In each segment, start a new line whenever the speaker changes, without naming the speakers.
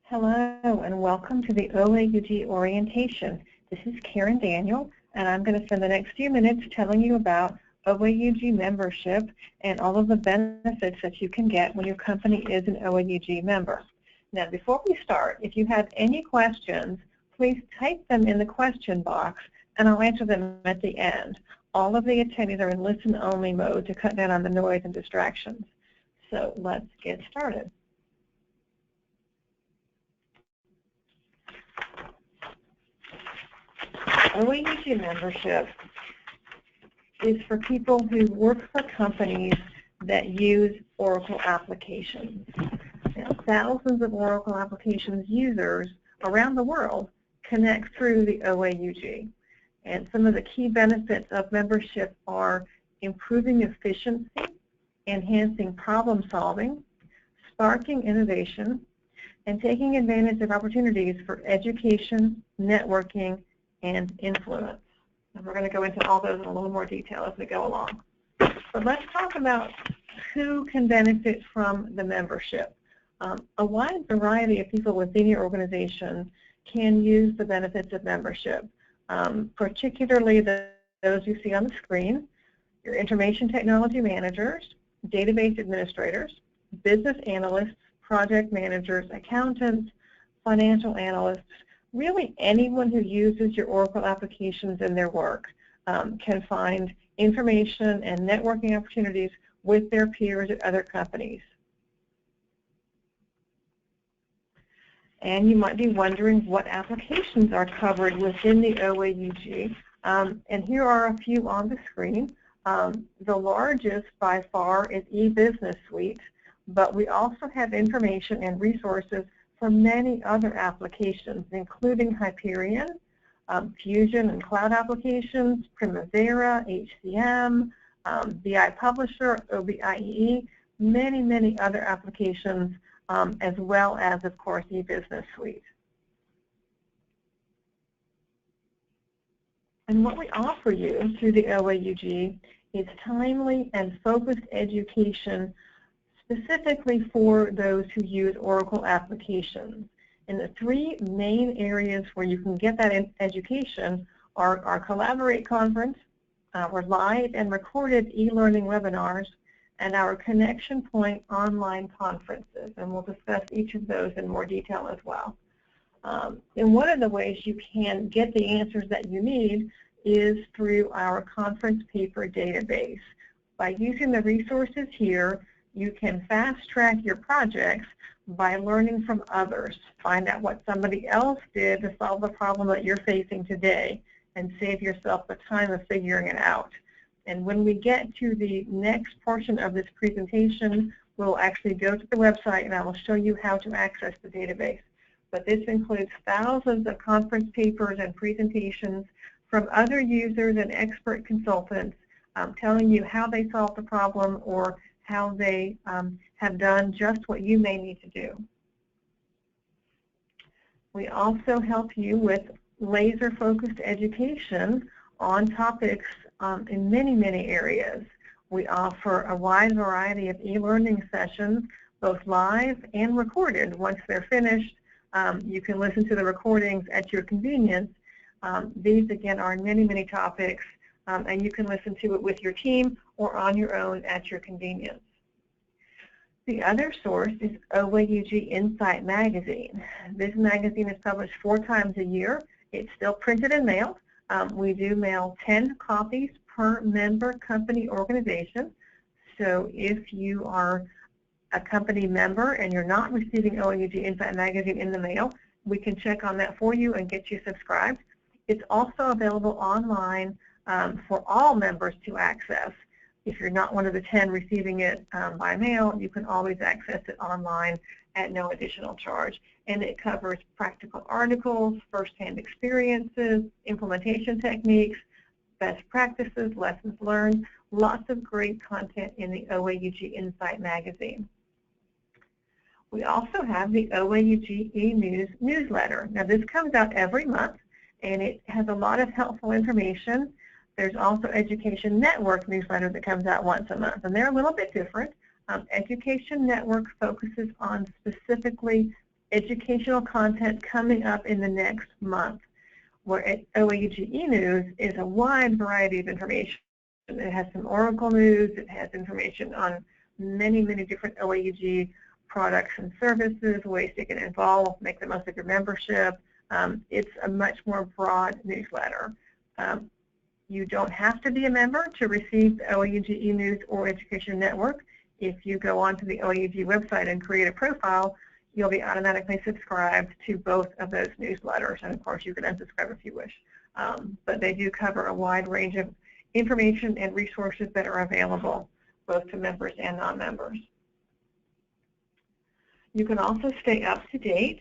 Hello and welcome to the OAUG Orientation. This is Karen Daniel, and I'm going to spend the next few minutes telling you about OAUG membership and all of the benefits that you can get when your company is an OAUG member. Now, before we start, if you have any questions, please type them in the question box and I'll answer them at the end. All of the attendees are in listen-only mode to cut down on the noise and distractions. So let's get started. OAUG membership is for people who work for companies that use Oracle applications. Now, thousands of Oracle applications users around the world connect through the OAUG. And some of the key benefits of membership are improving efficiency, enhancing problem solving, sparking innovation, and taking advantage of opportunities for education, networking, and influence. And we're going to go into all those in a little more detail as we go along. But let's talk about who can benefit from the membership. A wide variety of people within your organization can use the benefits of membership, particularly those you see on the screen, your information technology managers, database administrators, business analysts, project managers, accountants, financial analysts. Really, anyone who uses your Oracle applications in their work can find information and networking opportunities with their peers at other companies. And you might be wondering what applications are covered within the OAUG. And here are a few on the screen. The largest by far is eBusiness Suite, but we also have information and resources for many other applications, including Hyperion, Fusion and Cloud applications, Primavera, HCM, BI Publisher, OBIEE, many other applications, as well as, of course, eBusiness Suite. And what we offer you through the OAUG is timely and focused education specifically for those who use Oracle applications. And the three main areas where you can get that education are our Collaborate conference, our live and recorded e-learning webinars, and our Connection Point online conferences. And we'll discuss each of those in more detail as well. And one of the ways you can get the answers that you need is through our conference paper database. By using the resources here, you can fast-track your projects by learning from others. Find out what somebody else did to solve the problem that you're facing today and save yourself the time of figuring it out. And when we get to the next portion of this presentation, we'll actually go to the website and I will show you how to access the database. But this includes thousands of conference papers and presentations from other users and expert consultants telling you how they solved the problem or how they have done just what you may need to do. We also help you with laser-focused education on topics in many areas. We offer a wide variety of e-learning sessions, both live and recorded. Once they're finished, you can listen to the recordings at your convenience. These, again, are many topics, and you can listen to it with your team or on your own at your convenience. The other source is OAUG Insight magazine. This magazine is published 4 times a year. It's still printed and mailed. We do mail 10 copies per member company organization. So if you are a company member and you're not receiving OAUG Insight magazine in the mail, we can check on that for you and get you subscribed. It's also available online for all members to access. If you're not one of the 10 receiving it by mail, you can always access it online at no additional charge. And it covers practical articles, first-hand experiences, implementation techniques, best practices, lessons learned, lots of great content in the OAUG Insight magazine. We also have the OAUG e-News newsletter. Now, this comes out every month, and it has a lot of helpful information. There's also Education Network newsletter that comes out once a month, and they're a little bit different. Education Network focuses on specifically educational content coming up in the next month, where at OAUG eNews is a wide variety of information. It has some Oracle news, it has information on many, many different OAUG products and services, ways to get involved, make the most of your membership. It's a much more broad newsletter. You don't have to be a member to receive the OAUG eNews or Education Network. If you go onto the OAUG website and create a profile, you'll be automatically subscribed to both of those newsletters, and of course you can unsubscribe if you wish. But they do cover a wide range of information and resources that are available both to members and non-members. You can also stay up to date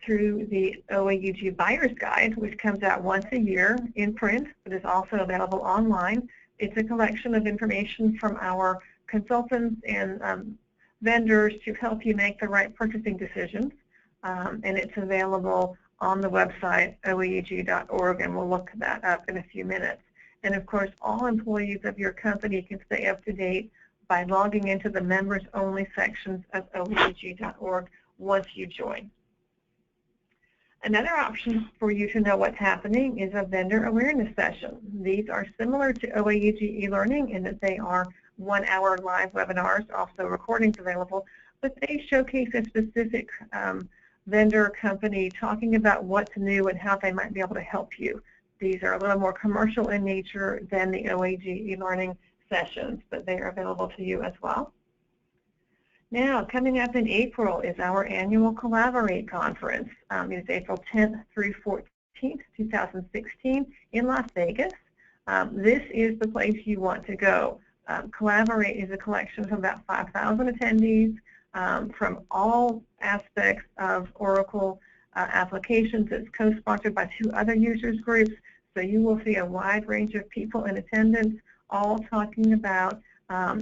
through the OAUG Buyer's Guide, which comes out once a year in print, but is also available online. It's a collection of information from our consultants and vendors to help you make the right purchasing decisions, and it's available on the website oaug.org, and we'll look that up in a few minutes. And of course, all employees of your company can stay up to date by logging into the members-only sections of oaug.org once you join. Another option for you to know what's happening is a vendor awareness session. These are similar to OAUG e-learning in that they are 1-hour live webinars, also recordings available, but they showcase a specific vendor company talking about what's new and how they might be able to help you. These are a little more commercial in nature than the OAUG e-learning sessions, but they are available to you as well. Now, coming up in April is our annual Collaborate conference. It's April 10th through 14th, 2016 in Las Vegas. This is the place you want to go. Collaborate is a collection of about 5,000 attendees from all aspects of Oracle applications. It's co-sponsored by 2 other users groups, so you will see a wide range of people in attendance, all talking about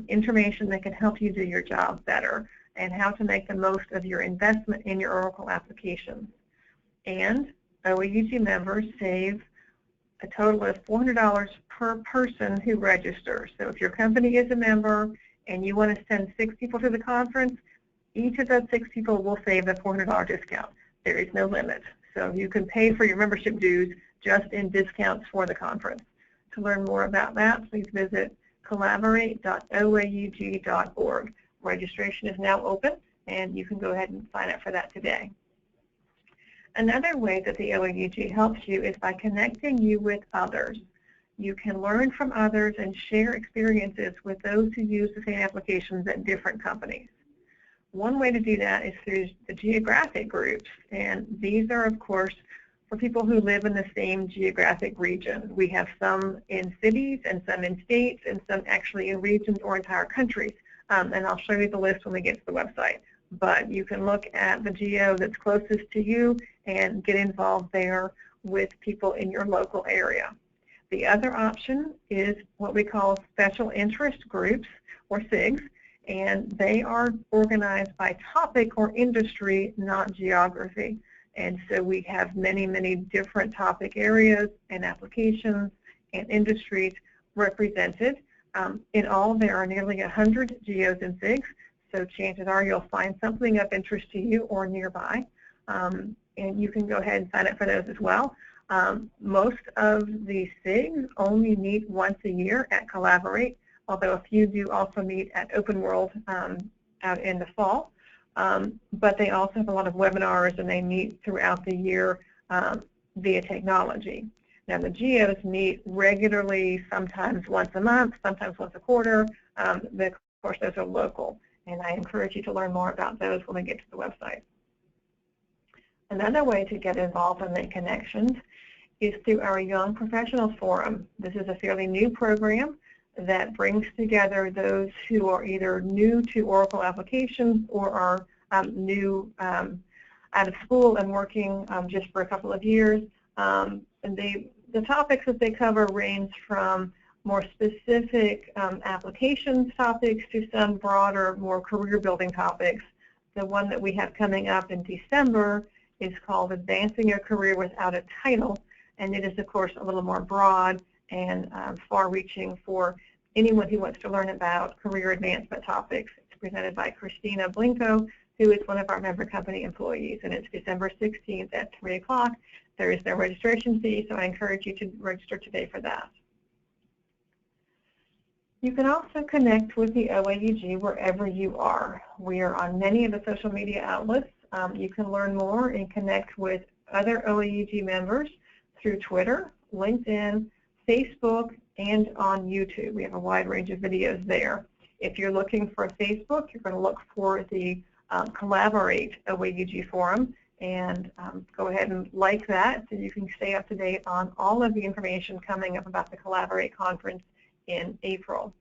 information that can help you do your job better and how to make the most of your investment in your Oracle applications. And OAUG members save a total of $400 per person who registers. So if your company is a member and you want to send 6 people to the conference, each of those 6 people will save the $400 discount. There is no limit. So you can pay for your membership dues just in discounts for the conference. To learn more about that, please visit collaborate.oaug.org. Registration is now open, and you can go ahead and sign up for that today. Another way that the OAUG helps you is by connecting you with others. You can learn from others and share experiences with those who use the same applications at different companies. One way to do that is through the geographic groups, and these are, of course, for people who live in the same geographic region. We have some in cities and some in states and some actually in regions or entire countries, and I'll show you the list when we get to the website. But you can look at the geo that's closest to you and get involved there with people in your local area. The other option is what we call special interest groups, or SIGs, and they are organized by topic or industry, not geography. And so we have many, many different topic areas and applications and industries represented. In all, there are nearly 100 geos and SIGs, so chances are you'll find something of interest to you or nearby. And you can go ahead and sign up for those as well. Most of the SIGs only meet once a year at Collaborate, although a few do also meet at Open World out in the fall. But they also have a lot of webinars, and they meet throughout the year via technology. Now, the geos meet regularly, sometimes once a month, sometimes once a quarter. But of course, those are local, and I encourage you to learn more about those when we get to the website. Another way to get involved and make connections is through our Young Professionals Forum. This is a fairly new program that brings together those who are either new to Oracle applications or are new out of school and working just for a couple of years. And the topics that they cover range from more specific applications topics to some broader, more career-building topics. The one that we have coming up in December is called Advancing Your Career Without a Title, and it is, of course, a little more broad and far-reaching for anyone who wants to learn about career advancement topics. It's presented by Christina Blinko, who is one of our member company employees, and it's December 16th at 3 o'clock. There is no registration fee, so I encourage you to register today for that. You can also connect with the OAUG wherever you are. We are on many of the social media outlets. You can learn more and connect with other OAUG members through Twitter, LinkedIn, Facebook, and on YouTube. We have a wide range of videos there. If you're looking for Facebook, you're going to look for the Collaborate OAUG forum, and go ahead and like that so you can stay up to date on all of the information coming up about the Collaborate conference in April.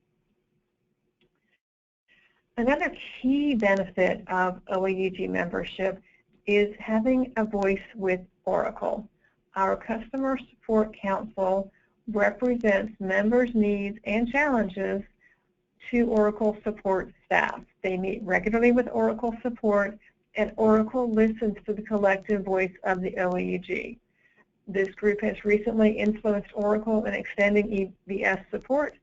Another key benefit of OAUG membership is having a voice with Oracle. Our Customer Support Council represents members' needs and challenges to Oracle support staff. They meet regularly with Oracle support, and Oracle listens to the collective voice of the OAUG. This group has recently influenced Oracle in extending EBS support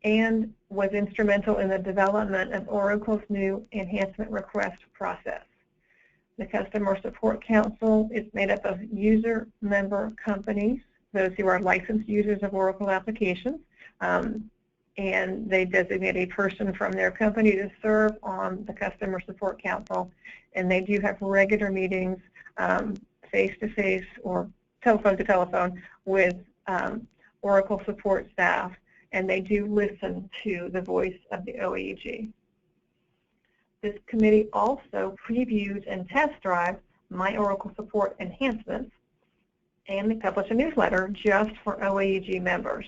and was instrumental in the development of Oracle's new enhancement request process. The Customer Support Council is made up of user member companies, those who are licensed users of Oracle applications, and they designate a person from their company to serve on the Customer Support Council, and they do have regular meetings face-to-face or telephone-to-telephone with Oracle support staff, and they do listen to the voice of the OAUG. This committee also previews and test drives My Oracle Support enhancements, and they publish a newsletter just for OAUG members.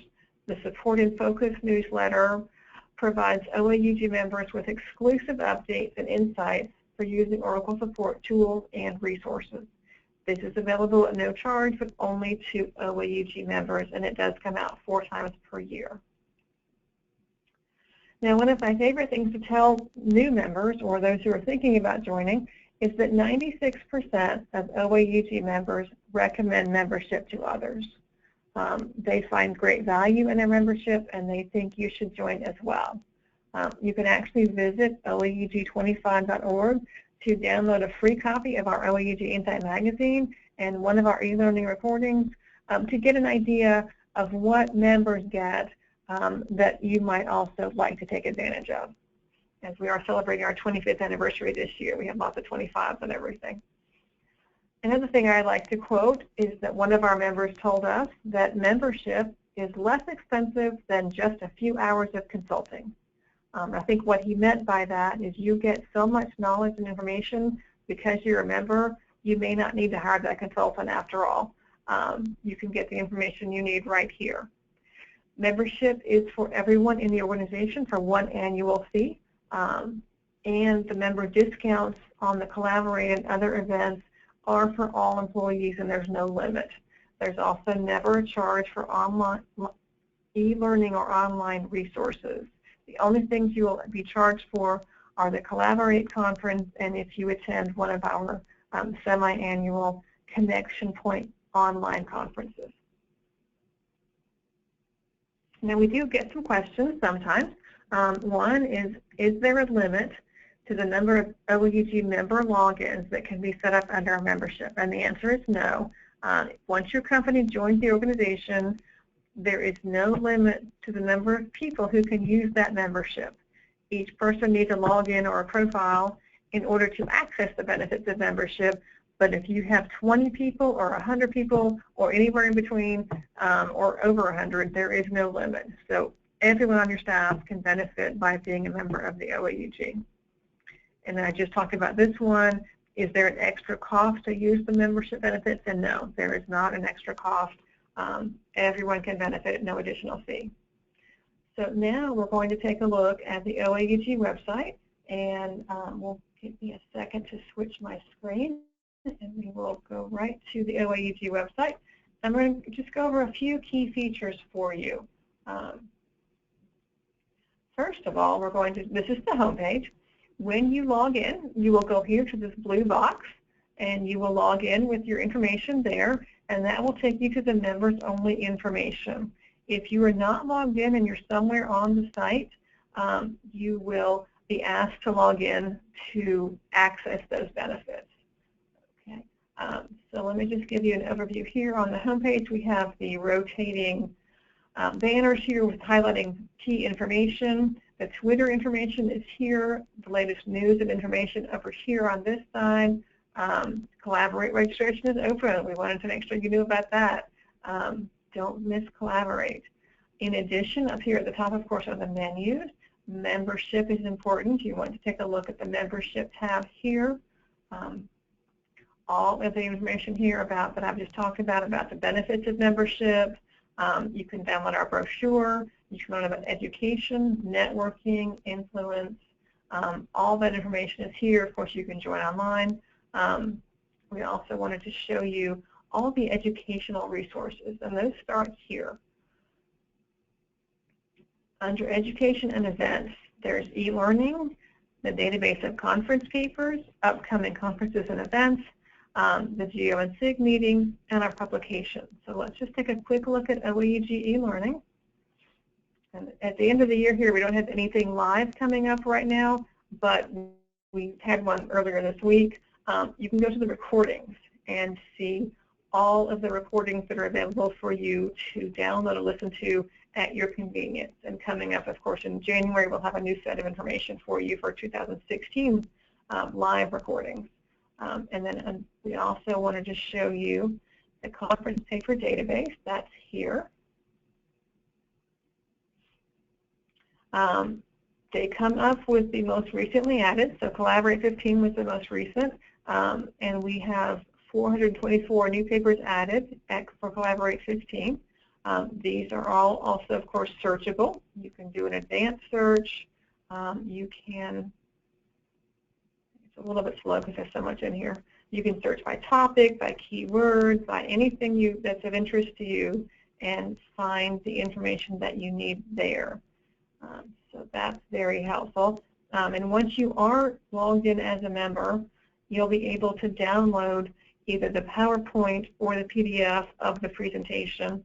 The Support in Focus newsletter provides OAUG members with exclusive updates and insights for using Oracle support tools and resources. This is available at no charge, but only to OAUG members, and it does come out 4 times per year. Now, one of my favorite things to tell new members or those who are thinking about joining is that 96% of OAUG members recommend membership to others. They find great value in their membership, and they think you should join as well. You can actually visit OAUG25.org to download a free copy of our OAUG Insight magazine and one of our e-learning recordings to get an idea of what members get that you might also like to take advantage of. As we are celebrating our 25th anniversary this year, we have lots of 25s and everything. Another thing I like to quote is that one of our members told us that membership is less expensive than just a few hours of consulting. I think what he meant by that is you get so much knowledge and information because you're a member, you may not need to hire that consultant after all. You can get the information you need right here. Membership is for everyone in the organization for one annual fee, and the member discounts on the Collaborate and other events are for all employees, and there's no limit. There's also never a charge for online e-learning or online resources. The only things you will be charged for are the Collaborate conference and if you attend one of our semi-annual Connection Point online conferences. Now, we do get some questions sometimes. One is there a limit to the number of OAUG member logins that can be set up under our membership? And the answer is no. Once your company joins the organization, there is no limit to the number of people who can use that membership. Each person needs a login or a profile in order to access the benefits of membership. But if you have 20 people or 100 people or anywhere in between or over 100, there is no limit. So everyone on your staff can benefit by being a member of the OAUG. And then I just talked about this one. Is there an extra cost to use the membership benefits? And no, there is not an extra cost. Everyone can benefit at no additional fee. So now we're going to take a look at the OAUG website, and we'll give me a second to switch my screen, and we will go right to the OAUG website. I'm going to just go over a few key features for you. First of all, this is the home page. When you log in, you will go here to this blue box, and you will log in with your information there, and that will take you to the members only information. If you are not logged in and you're somewhere on the site, you will be asked to log in to access those benefits. Okay. So let me just give you an overview here. On the homepage, we have the rotating banners here with highlighting key information. The Twitter information is here. The latest news and information over here on this side. Collaborate registration is open. We wanted to make sure you knew about that. Don't miss Collaborate. In addition, up here at the top, of course, are the menus. Membership is important. You want to take a look at the membership tab here. All of the information here about that I've just talked about the benefits of membership. You can download our brochure. You can learn about education, networking, influence. All that information is here. Of course, you can join online. We also wanted to show you all the educational resources, and those start here. Under Education and Events, there's e-learning, the database of conference papers, upcoming conferences and events, the GEO and SIG meeting, and our publication. So let's just take a quick look at OAUG e-learning. And at the end of the year here, we don't have anything live coming up right now, but we had one earlier this week. You can go to the recordings and see all of the recordings that are available for you to download and listen to at your convenience. And coming up, of course, in January, we'll have a new set of information for you for 2016 live recordings. And then we also wanted to show you the conference paper database. That's here. They come up with the most recently added, so Collaborate 15 was the most recent, and we have 424 new papers added for Collaborate 15. These are all also, of course, searchable. You can do an advanced search. You can, it's a little bit slow because there's so much in here. You can search by topic, by keywords, by anything that's of interest to you, and find the information that you need there. So that's very helpful. And once you are logged in as a member, you'll be able to download either the PowerPoint or the PDF of the presentation.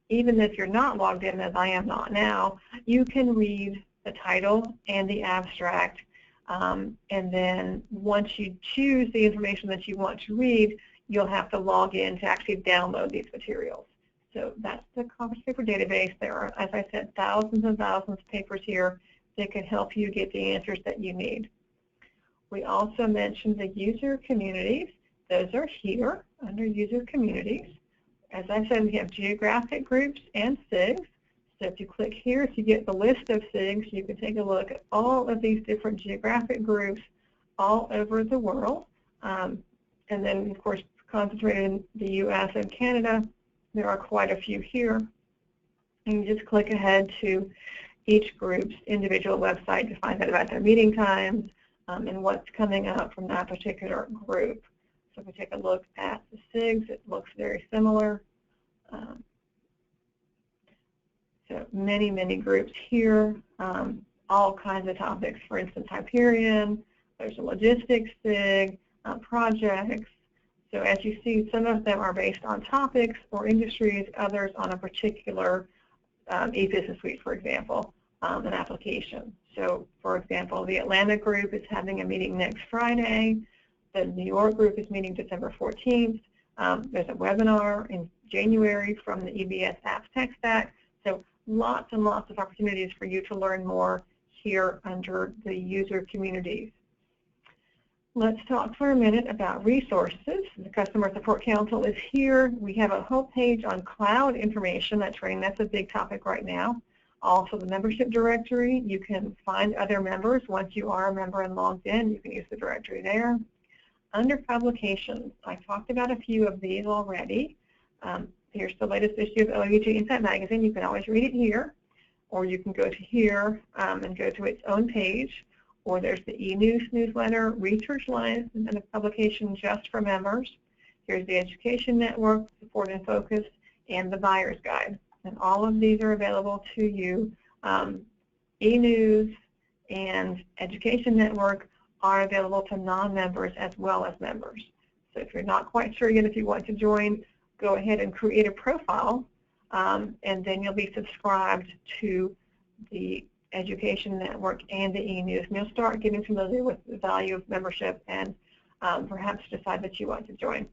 Even if you're not logged in, as I am not now, you can read the title and the abstract. And then once you choose the information that you want to read, you'll have to log in to actually download these materials. So that's the conference paper database. There are, as I said, thousands and thousands of papers here that can help you get the answers that you need. We also mentioned the user communities. Those are here under user communities. As I said, we have geographic groups and SIGs. So if you click here, if you get the list of SIGs, you can take a look at all of these different geographic groups all over the world. And then, of course, concentrated in the U.S. and Canada, there are quite a few here. And you just click ahead to each group's individual website to find out about their meeting times and what's coming up from that particular group. So if we take a look at the SIGs, it looks very similar. So many, many groups here, all kinds of topics. For instance, Hyperion, there's a logistics SIG, projects. So as you see, some of them are based on topics or industries, others on a particular e-business suite, for example, an application. So for example, the Atlanta group is having a meeting next Friday. The New York group is meeting December 14th. There's a webinar in January from the EBS Apps Tech Stack. So lots and lots of opportunities for you to learn more here under the user communities. Let's talk for a minute about resources. The Customer Support Council is here. We have a whole page on cloud information, that's a big topic right now. Also the membership directory. You can find other members. Once you are a member and logged in, you can use the directory there. Under publications, I talked about a few of these already. Here's the latest issue of OAUG Insight magazine. You can always read it here, or you can go to here and go to its own page. Or there's the e-news newsletter, Research Lines, and a publication just for members. Here's the Education Network, Support and Focus, and the Buyer's Guide. And all of these are available to you. E-news and Education Network are available to non-members as well as members. So if you're not quite sure yet if you want to join, go ahead and create a profile, and then you'll be subscribed to the Education Network and the e-news. And you'll start getting familiar with the value of membership and perhaps decide that you want to join.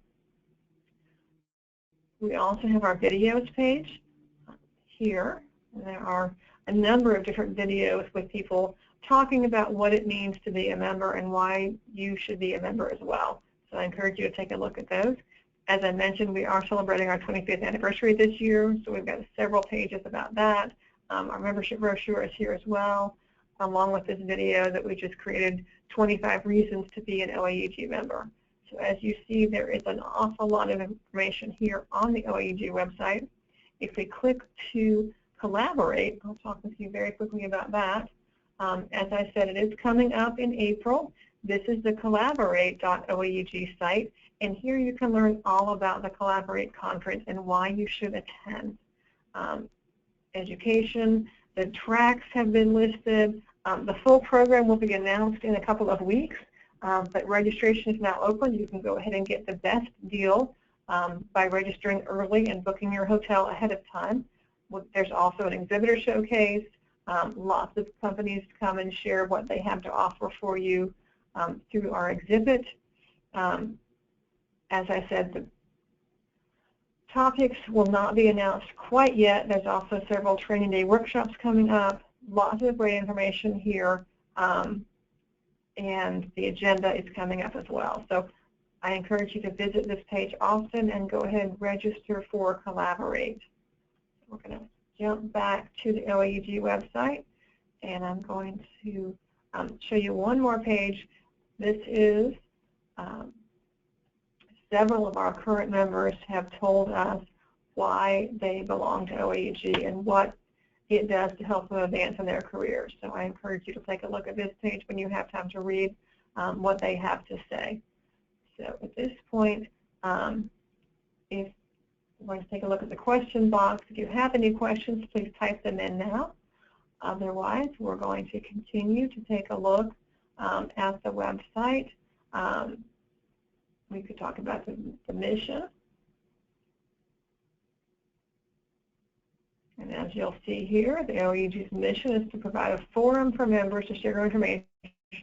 We also have our videos page here. There are a number of different videos with people talking about what it means to be a member and why you should be a member as well. So I encourage you to take a look at those. As I mentioned, we are celebrating our 25th anniversary this year, so we've got several pages about that. Our membership brochure is here as well, along with this video that we just created, 25 reasons to be an OAUG member. So as you see, there is an awful lot of information here on the OAUG website. If we click to collaborate, I'll talk with you very quickly about that. As I said, it is coming up in April. This is the collaborate.oaug site, and here you can learn all about the Collaborate conference and why you should attend. Education, the tracks have been listed. The full program will be announced in a couple of weeks, but registration is now open. You can go ahead and get the best deal by registering early and booking your hotel ahead of time. There's also an exhibitor showcase. Lots of companies come and share what they have to offer for you through our exhibit. As I said, the topics will not be announced quite yet. There's also several training day workshops coming up. Lots of great information here, and the agenda is coming up as well. So I encourage you to visit this page often and go ahead and register for Collaborate. We're going to jump back to the OAUG website, and I'm going to show you one more page. This is several of our current members have told us why they belong to OAUG and what it does to help them advance in their careers. So I encourage you to take a look at this page when you have time to read what they have to say. So at this point, if we're going to take a look at the question box. If you have any questions, please type them in now. Otherwise, we're going to continue to take a look at the website. We could talk about the mission. And as you'll see here, the OAUG's mission is to provide a forum for members to share information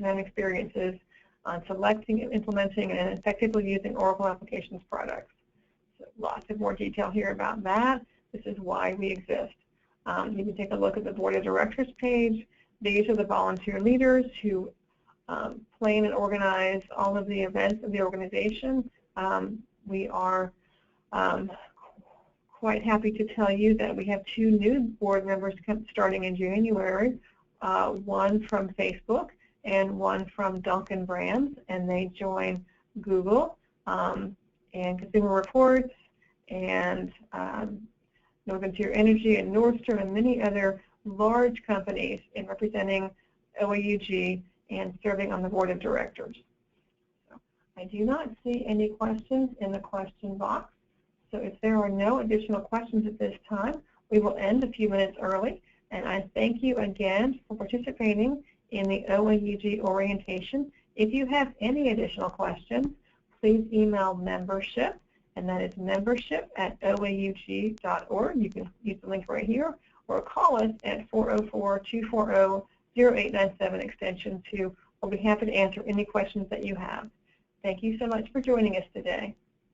and experiences on selecting, implementing, and effectively using Oracle Applications products. So lots of more detail here about that. This is why we exist. You can take a look at the Board of Directors page. These are the volunteer leaders who plan and organize all of the events of the organization. We are quite happy to tell you that we have 2 new board members starting in January, one from Facebook and one from Dunkin' Brands, and they join Google and Consumer Reports and Northern Tier Energy and Nordstrom and many other large companies in representing OAUG and serving on the board of directors. So I do not see any questions in the question box. So if there are no additional questions at this time, we will end a few minutes early. And I thank you again for participating in the OAUG orientation. If you have any additional questions, please email membership, and that is membership@oaug.org. You can use the link right here, or call us at 404-240-0897 extension 2. We'll be happy to answer any questions that you have. Thank you so much for joining us today.